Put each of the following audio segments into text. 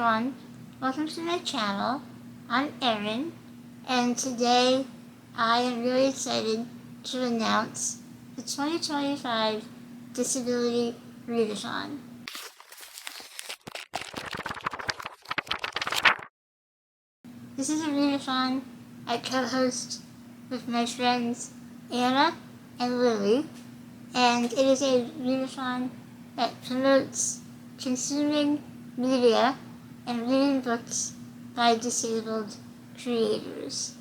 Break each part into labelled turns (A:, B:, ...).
A: everyone, welcome to my channel. I'm Erin, and today I am really excited to announce the 2025 Disability Readathon. This is a readathon I co-host with my friends Anna and Lily, and it is a readathon that promotes consuming media and reading books by disabled creators.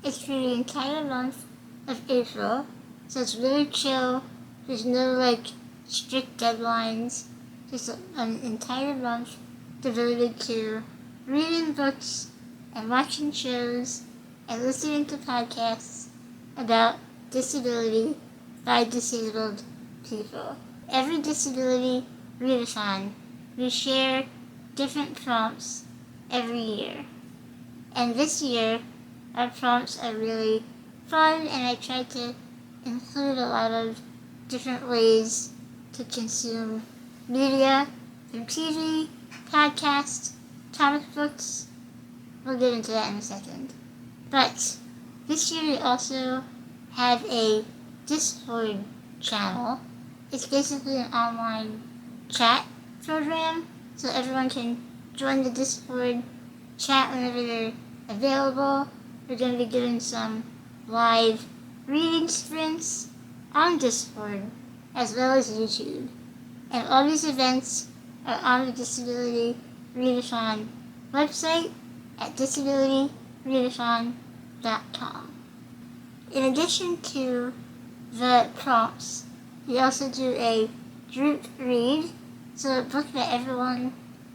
A: It's for the entire month of April, so it's really chill. There's no strict deadlines. Just an entire month devoted to reading books and watching shows and listening to podcasts about disability by disabled people. Every disability readathon, we share different prompts every year. And this year, our prompts are really fun, and I tried to include a lot of different ways to consume media from TV, podcasts, comic books. We'll get into that in a second. But this year we also have a Discord channel. It's basically an online chat program, so everyone can join the Discord, chat whenever they're available. We're going to be doing some live reading sprints on Discord as well as YouTube. And all these events are on the Disability Readathon website at disabilityreadathon.com. In addition to the prompts, we also do a group read, so a book that everyone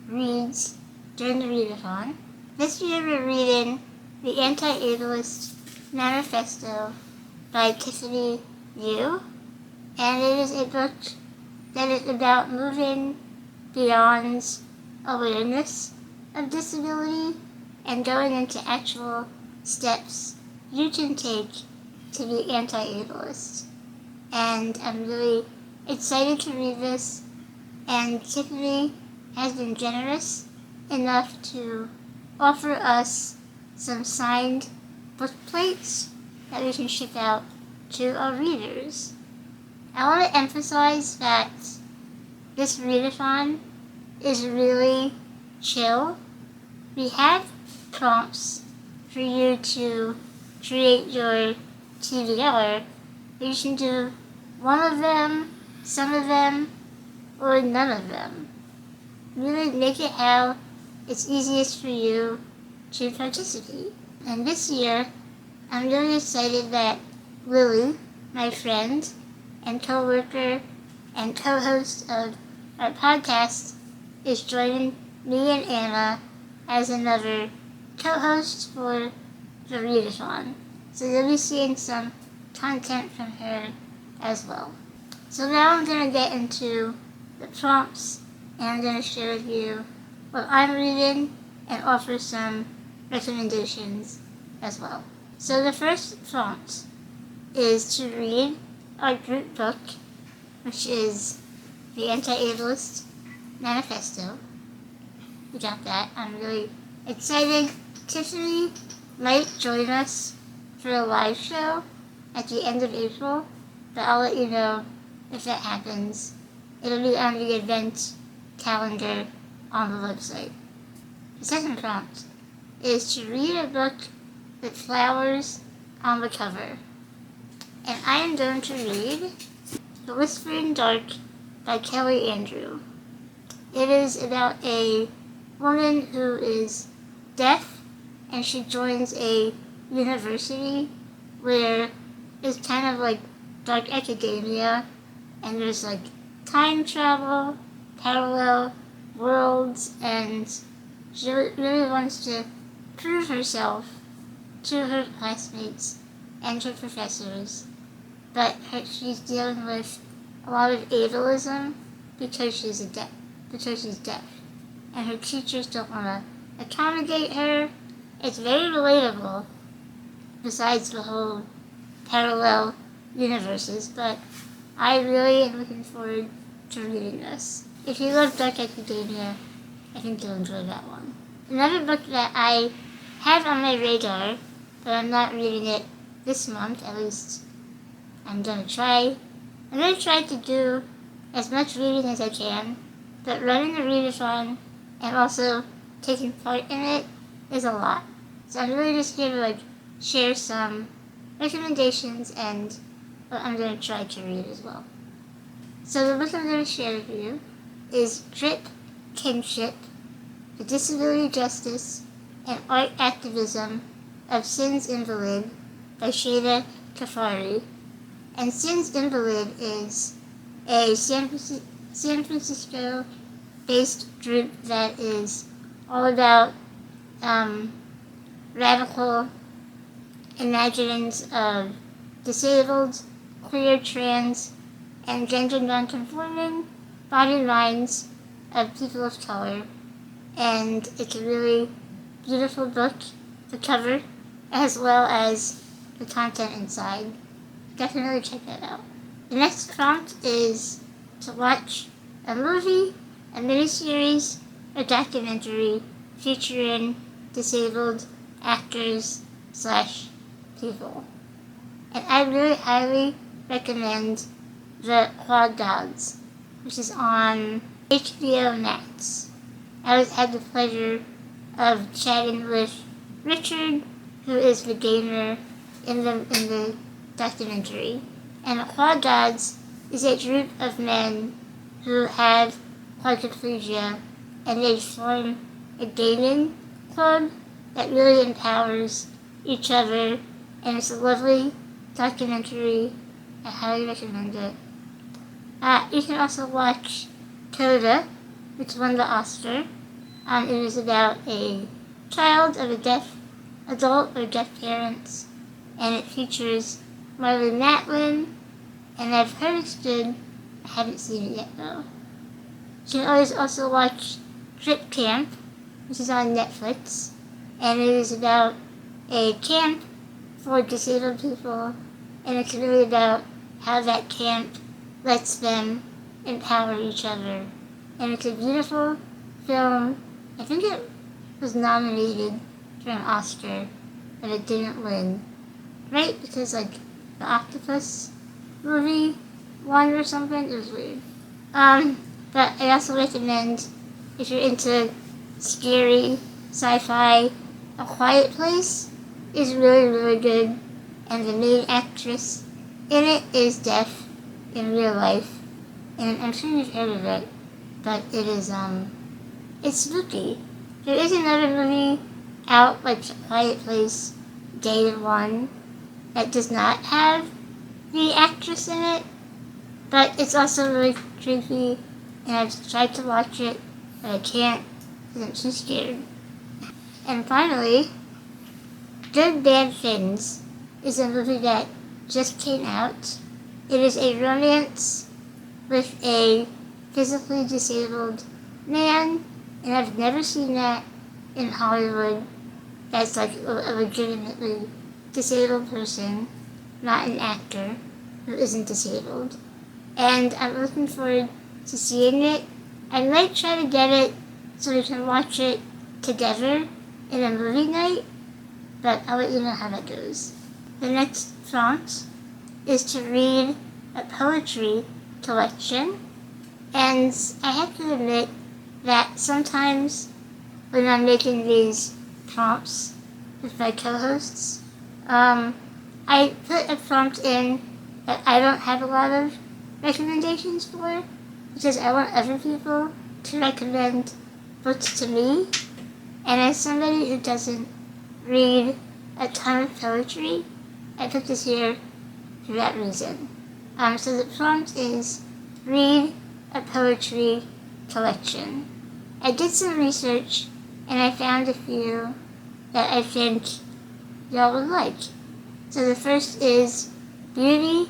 A: reads during the readathon. This year we're reading The Anti-Ableist Manifesto by Tiffany Yu, and it is a book that is about moving beyond awareness of disability and going into actual steps you can take to be anti-ableist. And I'm really excited to read this, and Tiffany has been generous enough to offer us some signed book plates that we can ship out to our readers. I want to emphasize that this readathon is really chill. We have prompts for you to create your TBR. You can do one of them, some of them, or none of them. Really make it how it's easiest for you to participate. And this year, I'm really excited that Lily, my friend and co-worker and co-host of our podcast, is joining me and Anna as another co-host for the readathon. So you'll be seeing some content from her as well. So now I'm going to get into the prompts, and I'm going to share with you what I'm reading and offer some recommendations as well. So the first prompt is to read our group book, which is The Anti-Ableist Manifesto. We got that. I'm really excited. Tiffany might join us for a live show at the end of April, but I'll let you know if that happens. It'll be on the event calendar on the website. The second prompt is to read a book with flowers on the cover. And I am going to read The Whispering Dark by Kelly Andrew. It is about a woman who is deaf, and she joins a university where it's kind of like dark academia, and there's time travel, parallel worlds, and she really wants to prove herself to her classmates and her professors, but she's dealing with a lot of ableism because she's deaf, and her teachers don't want to accommodate her. It's very relatable, besides the whole parallel universes, but I really am looking forward to reading this. If you love dark academia, I think you'll enjoy that one. Another book that I have on my radar, but I'm not reading it this month, at least I'm gonna try to do as much reading as I can, but running a readathon and also taking part in it is a lot. So I'm really just here to share some recommendations and what I'm gonna try to read as well. So the book I'm gonna share with you is Drip Kinship, The Disability Justice and Art Activism of Sin's Invalid by Readathon. And Sin's Invalid is a San Francisco-based group that is all about radical imaginings of disabled, queer, trans, and gender non-conforming body and minds of people of color. And it's a really beautiful book, the cover, as well as the content inside. Definitely check that out. The next prompt is to watch a movie, a miniseries, or documentary featuring disabled actors/people. And I really highly recommend The Quad Dogs, which is on HBO Max. I had the pleasure of chatting with Richard, who is the gamer in the documentary. And the Quad Dogs is a group of men who have quadriplegia, and they form a gaming club that really empowers each other, and it's a lovely documentary. I highly recommend it. You can also watch Coda, which won the Oscar. It is about a child of a deaf adult or deaf parents, and it features Marley Matlin, and I've heard it's good. I haven't seen it yet though. You can always also watch Drip Camp, which is on Netflix, and it is about a camp for disabled people, and it's really about how that camp lets them empower each other. And it's a beautiful film. I think it was nominated for an Oscar, but it didn't win. Right? Because the octopus movie won or something. It was weird. But I also recommend, if you're into scary sci-fi, A Quiet Place is really, really good. And the main actress in it is deaf in real life. And I'm sure you've heard of it, but it is, it's spooky. There is another movie out, A Quiet Place, Day One, that does not have the actress in it, but it's also really creepy, and I've tried to watch it, but I can't because I'm too scared. And finally, Good Bad Things is a movie that just came out. It is a romance with a physically disabled man, and I've never seen that in Hollywood. That's a legitimately disabled person, not an actor who isn't disabled. And I'm looking forward to seeing it. I might try to get it so we can watch it together in a movie night, but I'll let you know how that goes. The next prompt is to read a poetry collection, and I have to admit that sometimes when I'm making these prompts with my co-hosts, I put a prompt in that I don't have a lot of recommendations for, because I want other people to recommend books to me, and as somebody who doesn't read a ton of poetry, I put this here for that reason. So the prompt is read a poetry collection. I did some research and I found a few that I think y'all would like. So the first is Beauty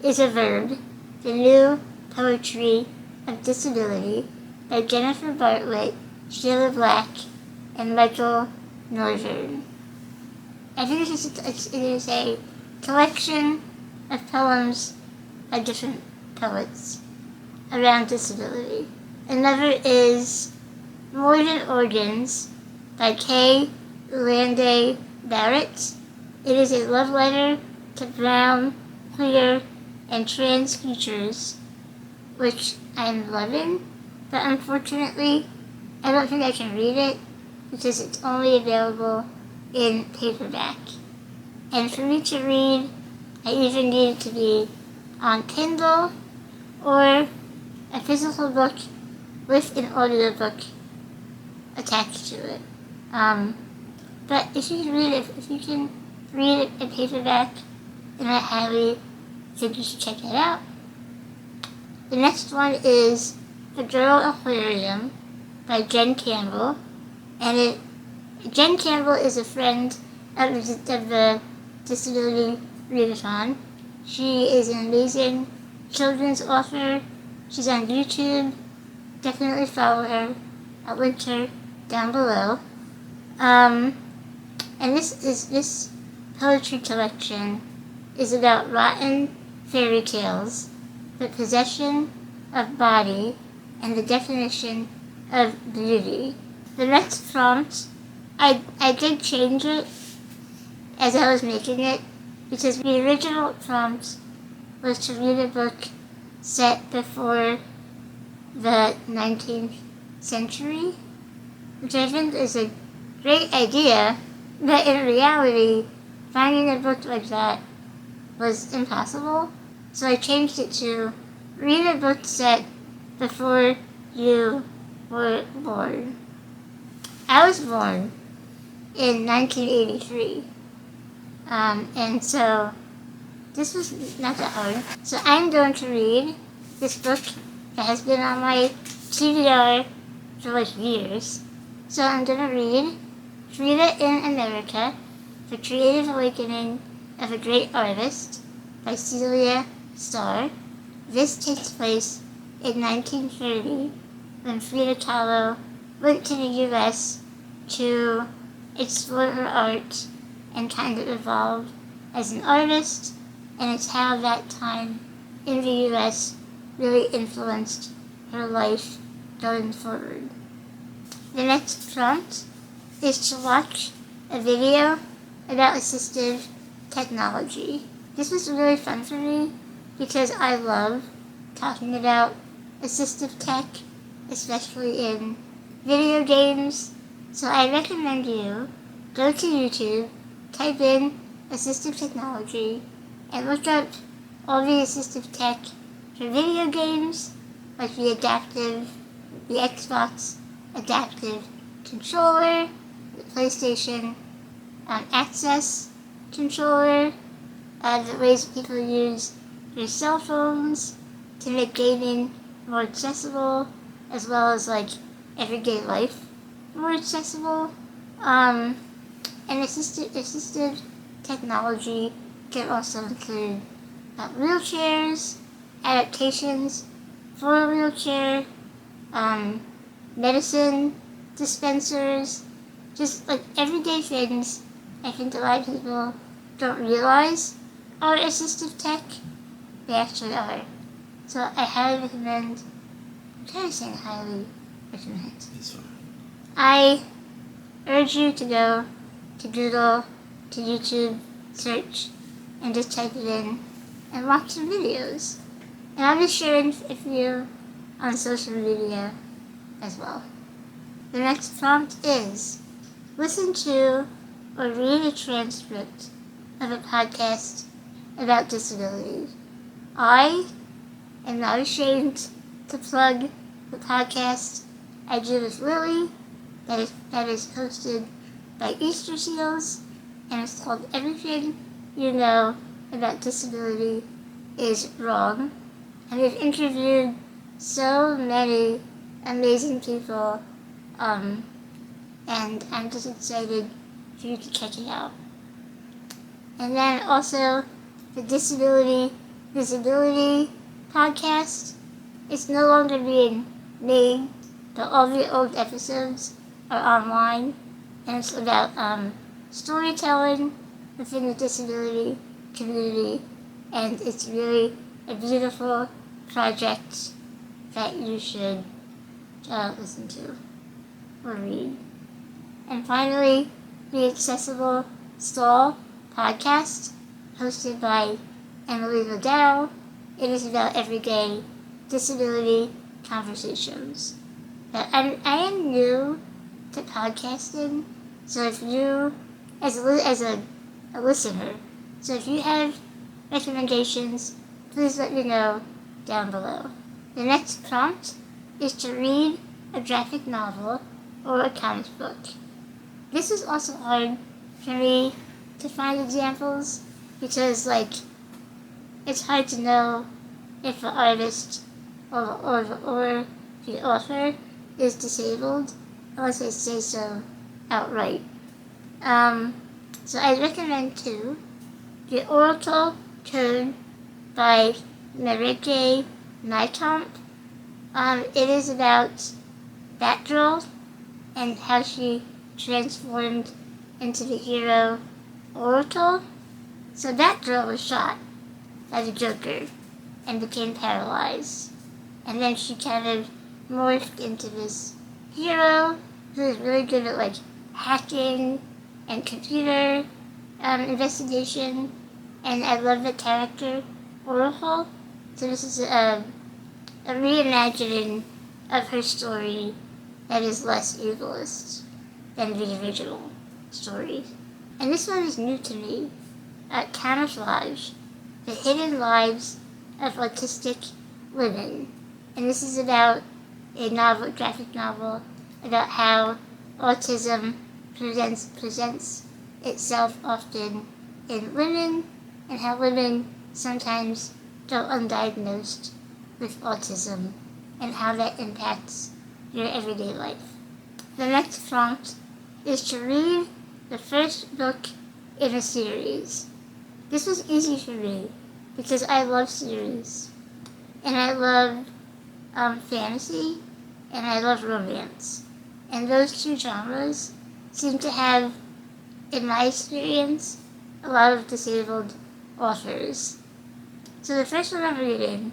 A: is a Verb, the New Poetry of Disability by Jennifer Bartlett, Sheila Black, and Michael Northern. I think it is a collection of poems by different poets around disability. Another is More Than Organs by Kay Lande Barrett. It is a love letter to brown, queer, and trans creatures, which I'm loving, but unfortunately, I don't think I can read it because it's only available in paperback. And for me to read, I either need it to be on Kindle or a physical book with an audiobook attached to it. But if you can read it in paperback, then I highly think you should check it out. The next one is The Girl Aquarium by Jen Campbell, and Jen Campbell is a friend of the Disability Readathon. She is an amazing children's author. She's on YouTube. Definitely follow her. I'll link her down below. And this poetry collection is about rotten fairy tales, the possession of body, and the definition of beauty. The next prompt, I did change it as I was making it, because the original prompt was to read a book set before the 19th century, which I think is a great idea, but in reality, finding a book like that was impossible. So I changed it to read a book set before you were born. I was born in 1983, and so this was not that hard. So I'm going to read this book that has been on my TBR for like years. So I'm going to read Frida in America, The Creative Awakening of a Great Artist by Celia Starr. This takes place in 1930 when Frida Kahlo went to the U.S. to explore her art and kind of evolve as an artist, and it's how that time in the U.S. really influenced her life going forward. The next prompt is to watch a video about assistive technology. This was really fun for me because I love talking about assistive tech, especially in video games. So I recommend you go to YouTube, type in assistive technology, and look up all the assistive tech for video games, like the Xbox Adaptive Controller, the PlayStation Access Controller, the ways people use their cell phones to make gaming more accessible, as well as like everyday life more accessible. And assistive technology can also include wheelchairs, adaptations for a wheelchair, medicine dispensers, just like everyday things I think a lot of people don't realize are assistive tech. They actually are. So I highly recommend, I'm trying to say highly recommend.
B: It's fine.
A: I urge you to go to Google, to YouTube, search, and just type it in and watch some videos. And I'll be sharing it with you on social media as well. The next prompt is listen to or read a transcript of a podcast about disability. I am not ashamed to plug the podcast I do with Lily that is hosted by Easter Seals, and it's called Everything You Know About Disability Is Wrong. And we've interviewed so many amazing people, and I'm just excited for you to check it out. And then also the Disability Visibility podcast. It's no longer being made, but all the old episodes are online, and it's about storytelling within the disability community, and it's really a beautiful project that you should listen to. will read. And finally, the Accessible Stall podcast, hosted by Emily Liddell. It is about everyday disability conversations. Now, I am new to podcasting, so if you, as a listener, so if you have recommendations, please let me know down below. The next prompt is to read a graphic novel or a comic book. This is also hard for me to find examples because, it's hard to know if the artist or the author is disabled unless they say so outright. So I recommend two. The Oracle Code by Readathon. It is about Batgirl and how she transformed into the hero Oracle. So Batgirl was shot by the Joker and became paralyzed. And then she kind of morphed into this hero who is really good at hacking and computer investigation. And I love the character Oracle. So this is a reimagining of her story that is less ableist than the original story. And this one is new to me. Camouflage, The Hidden Lives of Autistic Women. And this is about a graphic novel, about how autism presents itself often in women, and how women sometimes go undiagnosed with autism, and how that impacts your everyday life. The next prompt is to read the first book in a series. This was easy for me because I love series, and I love fantasy, and I love romance. And those two genres seem to have, in my experience, a lot of disabled authors. So the first one I'm reading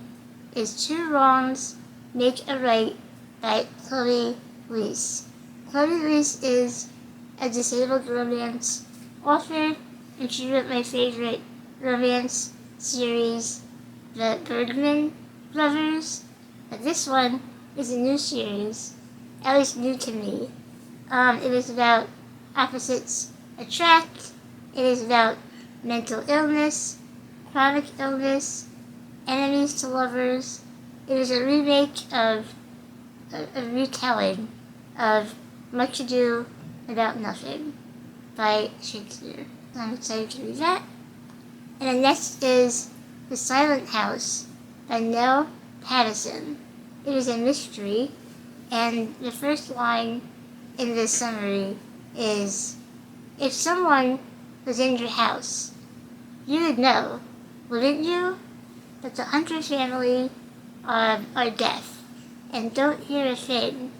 A: is Two Wrongs Make a Right by Chloe Leese. Chloe Leese is a disabled romance author, and she wrote my favorite romance series, The Bergman Brothers. But this one is a new series, at least new to me. It is about opposites attract. It is about mental illness, chronic illness, enemies to lovers. It is a remake of a retelling of Much Ado About Nothing by Shakespeare. So I'm excited to read that. And the next is The Silent House by Nell Pattison. It is a mystery, and the first line in this summary is, if someone was in your house, you would know, wouldn't you, that the Hunter family are deaf and don't hear a thing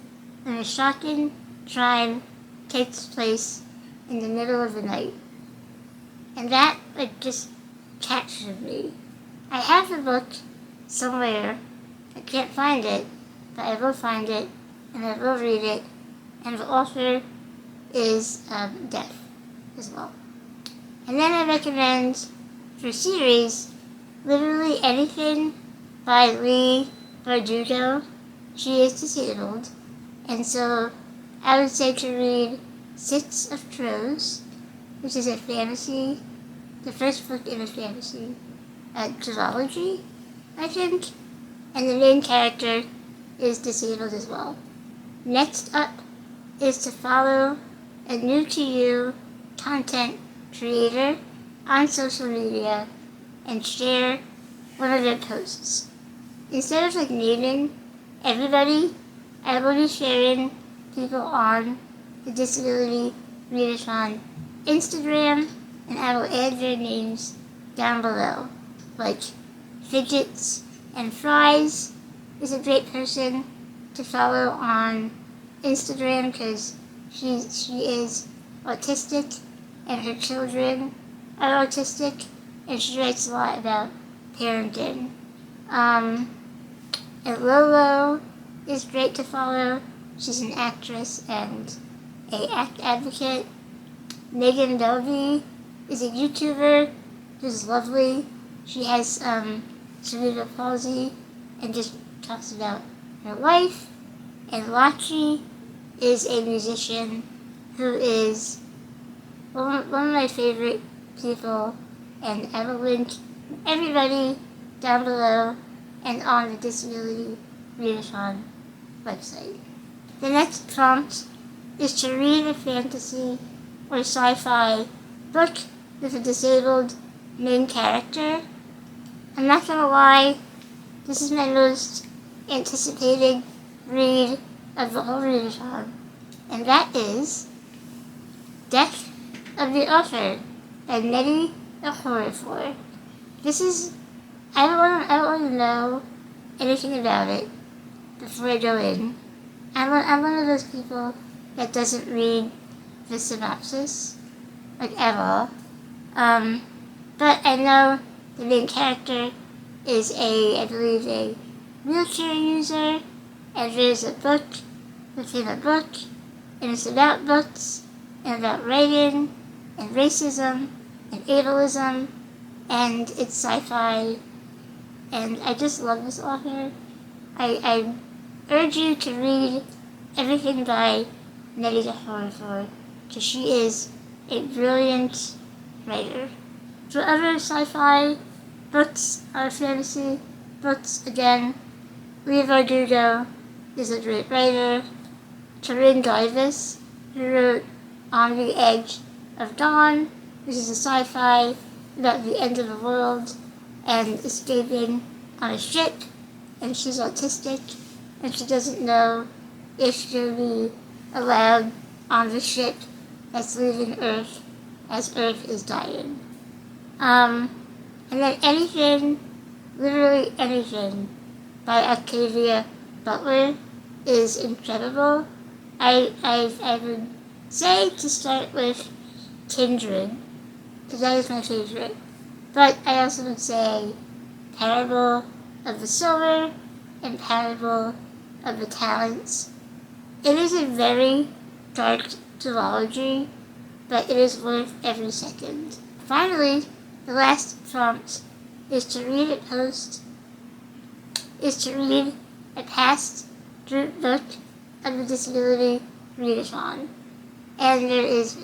A: when a shocking crime takes place in the middle of the night. And that just captured me. I have the book somewhere. I can't find it, but I will find it, and I will read it, and the author is deaf as well. And then I recommend, for series, Literally Anything by Leigh Bardugo. She is disabled, and so I would say to read Six of Crows, which is a fantasy, the first book in a fantasy trilogy, I think, and the main character is disabled as well. Next up is to follow a new to you content creator on social media and share one of their posts. Instead of naming everybody, I will be sharing people on the Disability Readathon Instagram, and I will add their names down below. Like Fidgets and Fries is a great person to follow on Instagram because she is autistic and her children are autistic, and she writes a lot about parenting. And Lolo is great to follow She's an actress and a act advocate. Megan Dovey is a YouTuber who's lovely. She has cerebral palsy and just talks about her life. And Lachi is a musician who is one of my favorite people, and I will link everybody down below and on the Disability Readathon website. The next prompt is to read a fantasy or sci-fi book with a disabled main character. I'm not gonna lie, this is my most anticipated read of the whole readathon, and that is Death of the Author by Nettie Okorafor. This is, I don't want to know anything about it before I go in. I'm one of those people that doesn't read the synopsis, like at all. But I know the main character is I believe a wheelchair user, and there's a book within a book, and it's about books, and about writing, and racism, and ableism, and it's sci-fi, and I just love this author. I urge you to read everything by Nettie Okorafor, because she is a brilliant writer. For other sci-fi books or fantasy books, again, Leigh Bardugo is a great writer. Taryn Davis, who wrote On the Edge of Dawn, which is a sci-fi about the end of the world and escaping on a ship, and she's autistic, and she doesn't know if she'll be allowed on the ship that's leaving Earth as Earth is dying. And then anything, literally anything, by Octavia Butler is incredible. I would say to start with Kindred, because that is my favorite. But I also would say Parable of the Sower and Parable of the Talents. It is a very dark duology, but it is worth every second. Finally, the last prompt is to read a past group book of the Disability Readathon. And there is,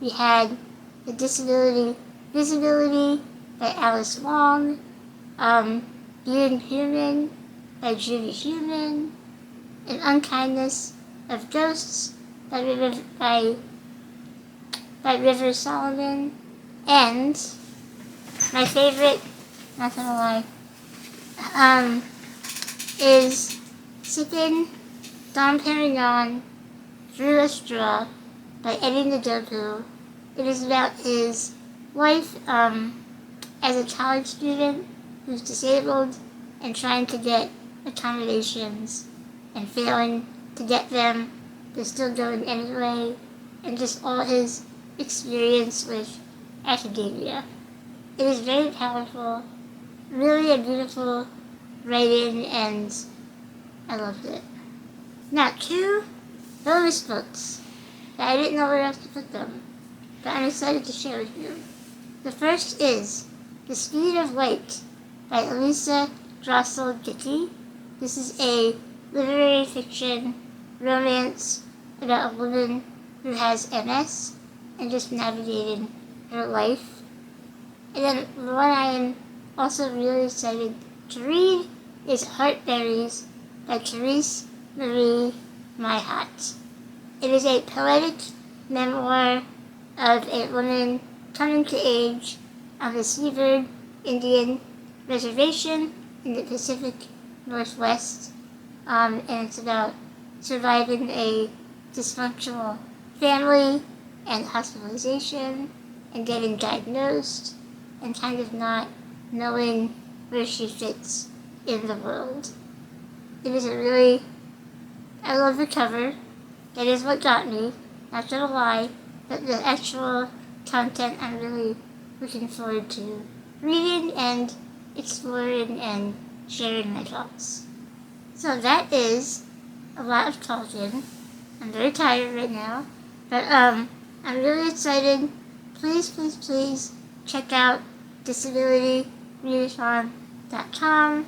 A: we had The Disability Visibility by Alice Wong, Being Human by Judy Human, An Unkindness of Ghosts by River Solomon, and my favorite, not gonna lie, is Sippin' Dom Perignon Through a Straw by Eddie Ndopu. It is about his life as a college student who's disabled and trying to get accommodations and failing to get them, but still going anyway, and just all his experience with academia. It is very powerful, really a beautiful writing, and I loved it. Now, 2 bonus books that I didn't know where else to put them, but I'm excited to share with you. The first is The Speed of Light by Elisa Drossel Dickey. This is a literary fiction romance about a woman who has MS and just navigating her life. And then the one I am also really excited to read is Heartberries by Therese Marie Myhat. It is a poetic memoir of a woman coming to age on the Seabird Indian Reservation in the Pacific Northwest, and it's about surviving a dysfunctional family and hospitalization and getting diagnosed and kind of not knowing where she fits in the world. It is I love the cover. That is what got me, not gonna lie, but the actual content I'm really looking forward to reading and exploring and sharing my thoughts. So that is a lot of talking. I'm very tired right now, but I'm really excited. Please, please, please check out disabilityreadathon.com.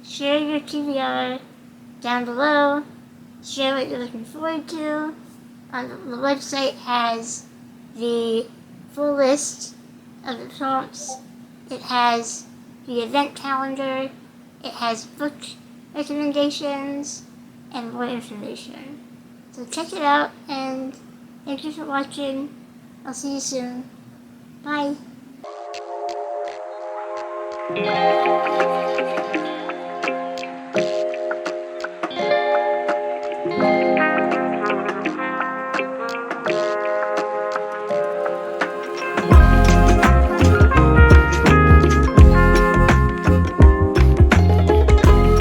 A: Share your TBR down below. Share what you're looking forward to. The website has the full list of the prompts. It has the event calendar. It has book recommendations and more information. So check it out, and thank you for watching. I'll see you soon. Bye.